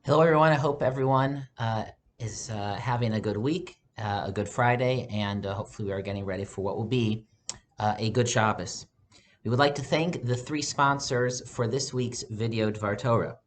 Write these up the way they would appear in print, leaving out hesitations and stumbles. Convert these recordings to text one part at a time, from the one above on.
Hello, everyone. I hope everyone is having a good week, a good Friday, and hopefully we are getting ready for what will be a good Shabbos. We would like to thank the three sponsors for this week's video Dvar Torah.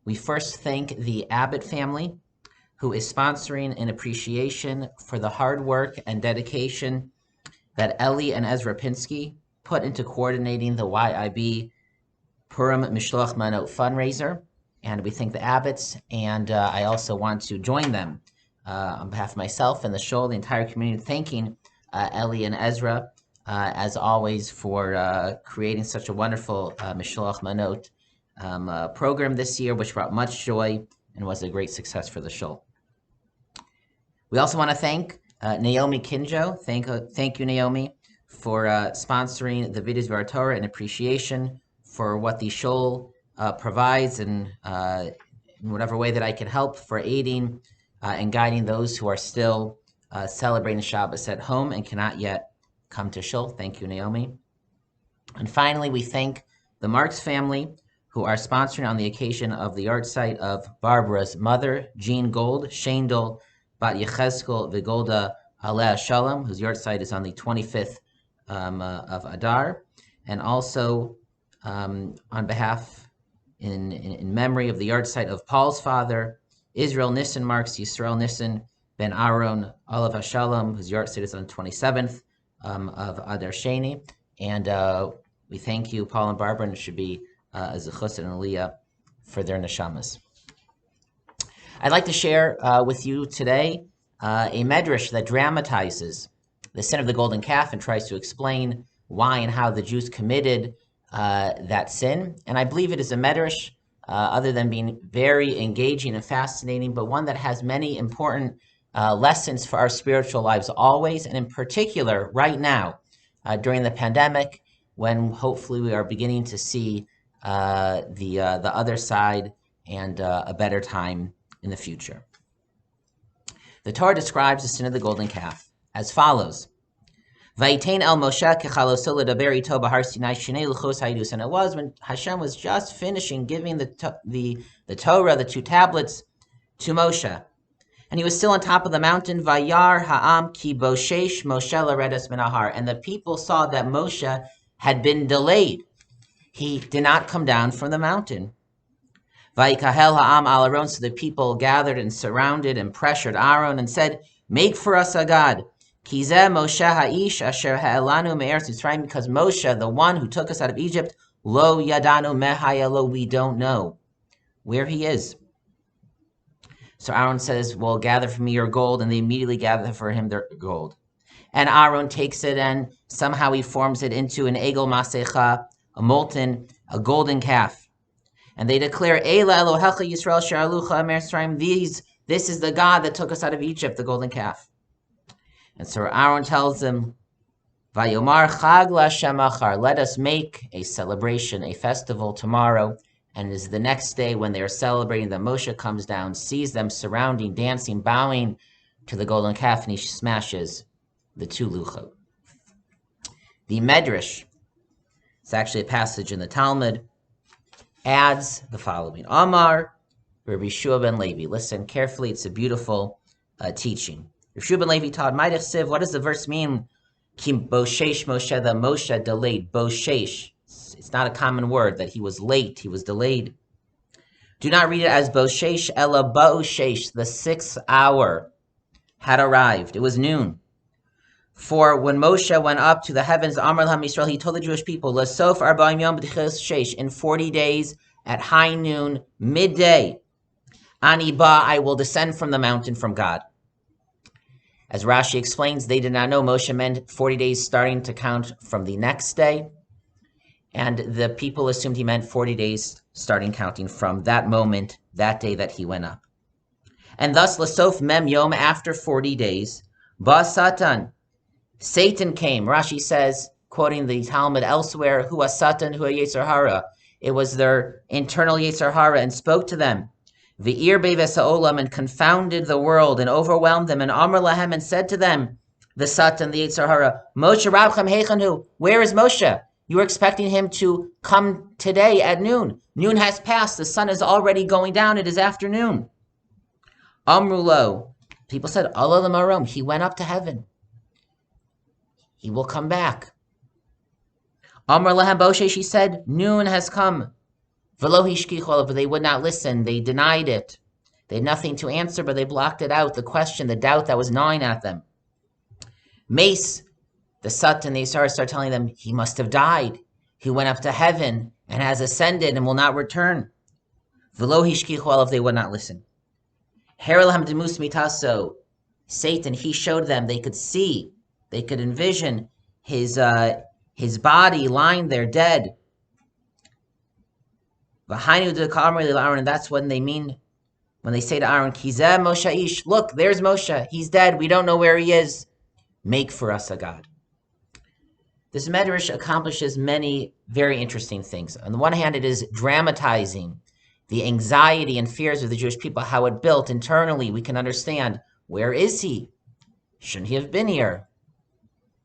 We first thank the Abbott family, who is sponsoring in appreciation for the hard work and dedication that Ellie and Ezra Pinsky put into coordinating the YIB Purim Mishloach Manot fundraiser. And we thank the Abbotts, and I also want to join them on behalf of myself and the show, the entire community, thanking Ellie and Ezra, as always, for creating such a wonderful Mishloach Manot program this year, which brought much joy and was a great success for the show. We also want to thank Naomi Kinjo. Thank you, Naomi, for sponsoring the videos of our Torah in appreciation for what the shul provides, and in whatever way that I can help for aiding and guiding those who are still celebrating Shabbos at home and cannot yet come to shul. Thank you, Naomi. And finally, we thank the Marks family, who are sponsoring on the occasion of the yahrzeit of Barbara's mother, Jean Gold, Shendel Bat Yechezkel Vigolda Aleh Shalom, whose yahrzeit is on the 25th of Adar, and also on behalf, in memory of the yahrzeit of Paul's father, Israel Nissen Marks, Yisrael Nissen Ben Aaron Olav Hashalom, whose yahrzeit is on the 27th of Adar Sheni. And we thank you, Paul and Barbara, and it should be a zechus and aliyah for their neshamas. I'd like to share with you today a medrash that dramatizes the sin of the golden calf and tries to explain why and how the Jews committed that sin. And I believe it is a medrash, other than being very engaging and fascinating, but one that has many important lessons for our spiritual lives always, and in particular right now, during the pandemic, when hopefully we are beginning to see the other side and a better time in the future. The Torah describes the sin of the golden calf as follows. Vayitain el Moshe kechaloso ledaber ito b'har Sinai shnei luchos haidus. And it was when Hashem was just finishing giving the Torah, the two tablets, to Moshe. And he was still on top of the mountain. Vayar ha'am ki boshesh Moshe laredas min hahar. And the people saw that Moshe had been delayed. He did not come down from the mountain. Vayikahel ha'am al Aaron. So the people gathered and surrounded and pressured Aaron and said, "Make for us a god. Kizeh Moshe ha'ish asher ha'elanu me'eretz Mitzrayim." Because Moshe, the one who took us out of Egypt, lo yadanu mehayalo, we don't know where he is. So Aaron says, "Well, gather for me your gold," and they immediately gather for him their gold. And Aaron takes it and somehow he forms it into an egel masecha, a golden calf. And they declare, Eila Elohecha Yisrael she'alucha Mitzrayim. This is the God that took us out of Egypt, the golden calf. And so Aaron tells them, Vayomar Chag LaHashem Achar, let us make a celebration, a festival tomorrow. And it is the next day when they are celebrating that Moshe comes down, sees them surrounding, dancing, bowing to the golden calf, and he smashes the two luchot. The Medrash, it's actually a passage in the Talmud, adds the following. Amar Rabbi Shua ben Levi. Listen carefully, it's a beautiful teaching. Rabbi Shua ben Levi taught, Siv, what does the verse mean? Kim boshesh Moshe, that Moshe delayed. Boshesh. It's not a common word, that he was late, he was delayed. Do not read it as boshesh, ela boshesh. The 6th hour had arrived. It was noon. For when Moshe went up to the heavens, Amar l'Am Yisrael, he told the Jewish people, Lasof arba'im yom b'tchilas sheish, in 40 days at high noon, midday, Ani ba, I will descend from the mountain from God. As Rashi explains, they did not know Moshe meant 40 days starting to count from the next day, and the people assumed he meant 40 days starting counting from that moment, that day that he went up. And thus, Lasof mem yom, after 40 days, ba Satan, Satan came. Rashi says, quoting the Talmud elsewhere, Hu Satan, Hu Yetzer Hara. It was their internal Yetzer Hara, and spoke to them. V'ir beves ha'olam, and confounded the world and overwhelmed them. And Amar lahem, and said to them, the Satan, the Yetzer Hara, Moshe Rabchem Heichanu, where is Moshe? You were expecting him to come today at noon. Noon has passed. The sun is already going down. It is afternoon. Amrulo. People said, Allah l'marom. He went up to heaven. He will come back. Amr lahem Moshe, she said, noon has come. V'lo hishkichol, but they would not listen. They denied it. They had nothing to answer, but they blocked it out. The question, the doubt that was gnawing at them. Mace, the Satan, the Yisrael start telling them, he must have died. He went up to heaven and has ascended and will not return. V'lo hishkichol, if they would not listen. Her lahem demus mitaso, Satan, he showed them, they could see, they could envision his body lying there dead. And that's when they mean, when they say to Aaron, Kizeh Moshe ish, look, there's Moshe. He's dead. We don't know where he is. Make for us a God. This Medrash accomplishes many very interesting things. On the one hand, it is dramatizing the anxiety and fears of the Jewish people, how it built internally. We can understand, where is he? Shouldn't he have been here?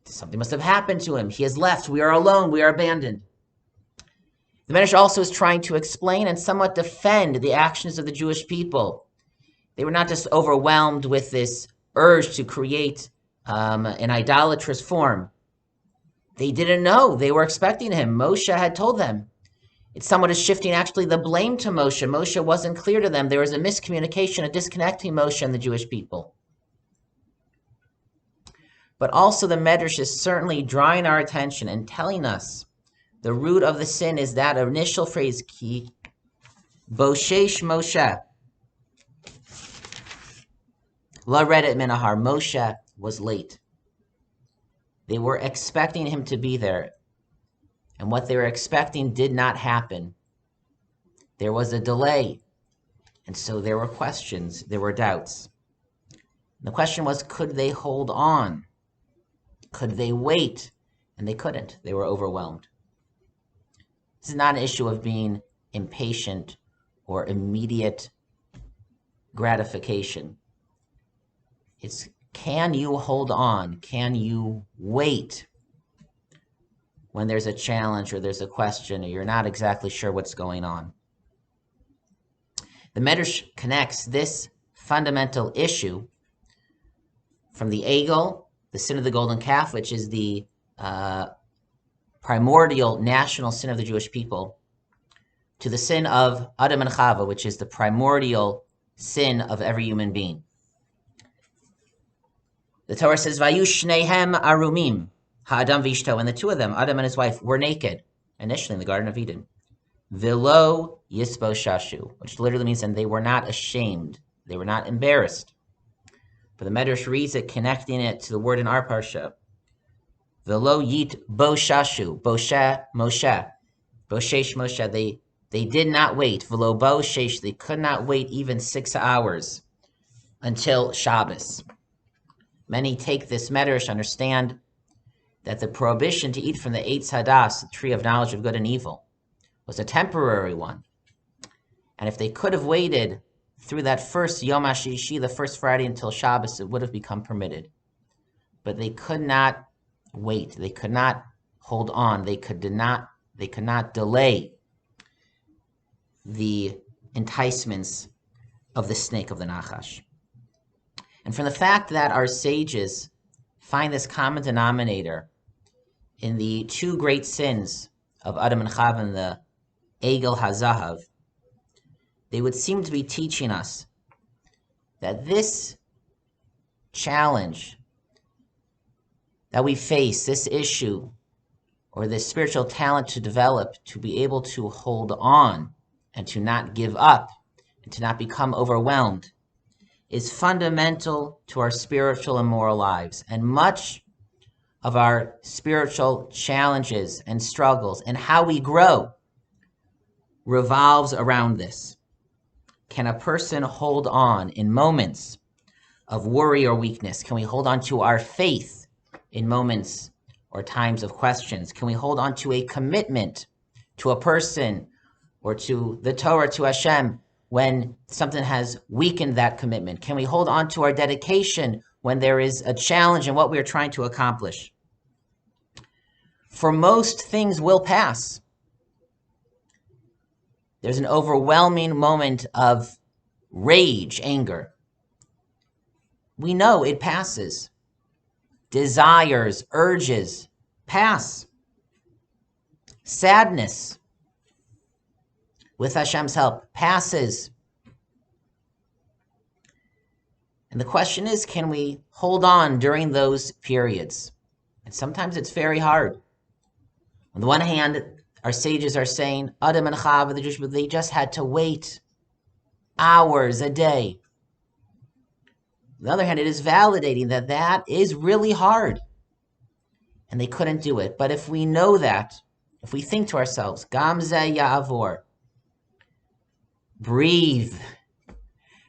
Something must have happened to him. He has left. We are alone. We are abandoned. The Medrash also is trying to explain and somewhat defend the actions of the Jewish people. They were not just overwhelmed with this urge to create an idolatrous form. They didn't know. They were expecting him. Moshe had told them. It's somewhat is shifting actually the blame to Moshe. Moshe wasn't clear to them. There was a miscommunication, a disconnect between Moshe and the Jewish people. But also the Medrash is certainly drawing our attention and telling us the root of the sin is that initial phrase, Ki Boshesh Moshe. La Redet Minahar. Moshe was late. They were expecting him to be there. And what they were expecting did not happen. There was a delay. And so there were questions, there were doubts. The question was, could they hold on? Could they wait? And they couldn't. They were overwhelmed. This is not an issue of being impatient or immediate gratification. It's, can you hold on? Can you wait when there's a challenge or there's a question or you're not exactly sure what's going on? The Medrash connects this fundamental issue from the Egel, the sin of the golden calf, which is the primordial national sin of the Jewish people, to the sin of Adam and Chava, which is the primordial sin of every human being. The Torah says, Vayu shnehem arumim, ha'adam v'ishto, and the two of them, Adam and his wife, were naked, initially in the Garden of Eden. V'lo yisbo shashu, which literally means, and they were not ashamed, they were not embarrassed. But the Medrash reads it, connecting it to the word in our Parshat. V'lo yit bo shashu, Moshe, Boshesh Moshe, they did not wait. V'lo bo shesh, they could not wait even 6 hours until Shabbos. Many take this Medrash, understand that the prohibition to eat from the Eitz Hadas, the tree of knowledge of good and evil, was a temporary one. And if they could have waited through that first Yom HaShishi, the first Friday until Shabbos, it would have become permitted. But they could not wait. They could not hold on. They could not delay the enticements of the snake of the Nachash. And from the fact that our sages find this common denominator in the two great sins of Adam and Chava and the Egel HaZahav, they would seem to be teaching us that this challenge that we face, this issue, or this spiritual talent to develop, to be able to hold on and to not give up and to not become overwhelmed, is fundamental to our spiritual and moral lives. And much of our spiritual challenges and struggles and how we grow revolves around this. Can a person hold on in moments of worry or weakness? Can we hold on to our faith in moments or times of questions? Can we hold on to a commitment to a person or to the Torah, to Hashem, when something has weakened that commitment? Can we hold on to our dedication when there is a challenge in what we are trying to accomplish? For most things will pass. There's an overwhelming moment of rage, anger. We know it passes. Desires, urges pass. Sadness, with Hashem's help, passes. And the question is, can we hold on during those periods? And sometimes it's very hard. On the one hand, our sages are saying, Adam and Chava, the Jewish people, they just had to wait hours a day. On the other hand, it is validating that that is really hard. And they couldn't do it. But if we know that, if we think to ourselves, Gam ze ya'avor, breathe,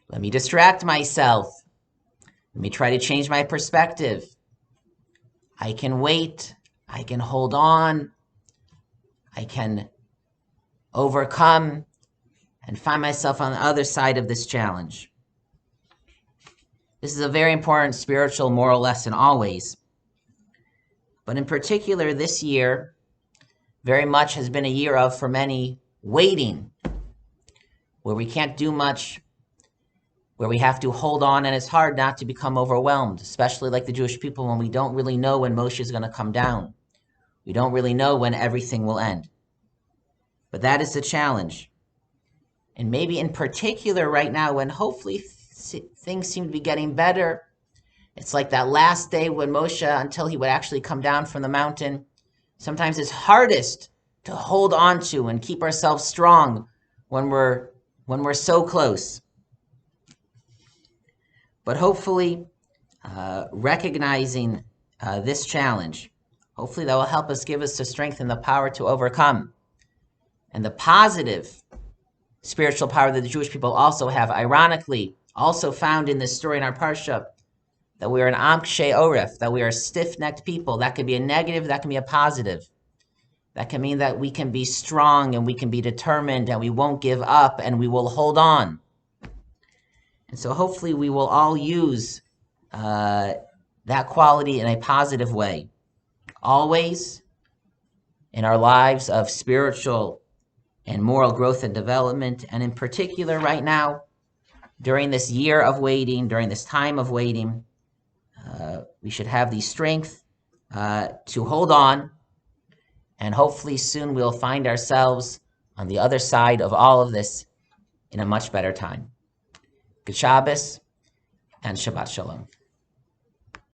let me distract myself, let me try to change my perspective. I can wait, I can hold on, I can overcome and find myself on the other side of this challenge. This is a very important spiritual moral lesson always. But in particular, this year very much has been a year of, for many, waiting, where we can't do much, where we have to hold on, and it's hard not to become overwhelmed, especially like the Jewish people, when we don't really know when Moshe is going to come down. We don't really know when everything will end. But that is the challenge. And maybe in particular right now, when hopefully things seem to be getting better, it's like that last day when Moshe, until he would actually come down from the mountain, sometimes it's hardest to hold on to and keep ourselves strong when we're so close. But hopefully, recognizing this challenge, hopefully that will help us, give us the strength and the power to overcome. And the positive spiritual power that the Jewish people also have, ironically, also found in this story in our Parshat, that we are an Am Kshei Oref, that we are stiff-necked people. That can be a negative, that can be a positive. That can mean that we can be strong and we can be determined and we won't give up and we will hold on. And so hopefully we will all use that quality in a positive way. Always in our lives of spiritual and moral growth and development, and in particular right now, during this year of waiting, during this time of waiting, we should have the strength to hold on, and hopefully soon we'll find ourselves on the other side of all of this in a much better time. Good Shabbos and Shabbat Shalom.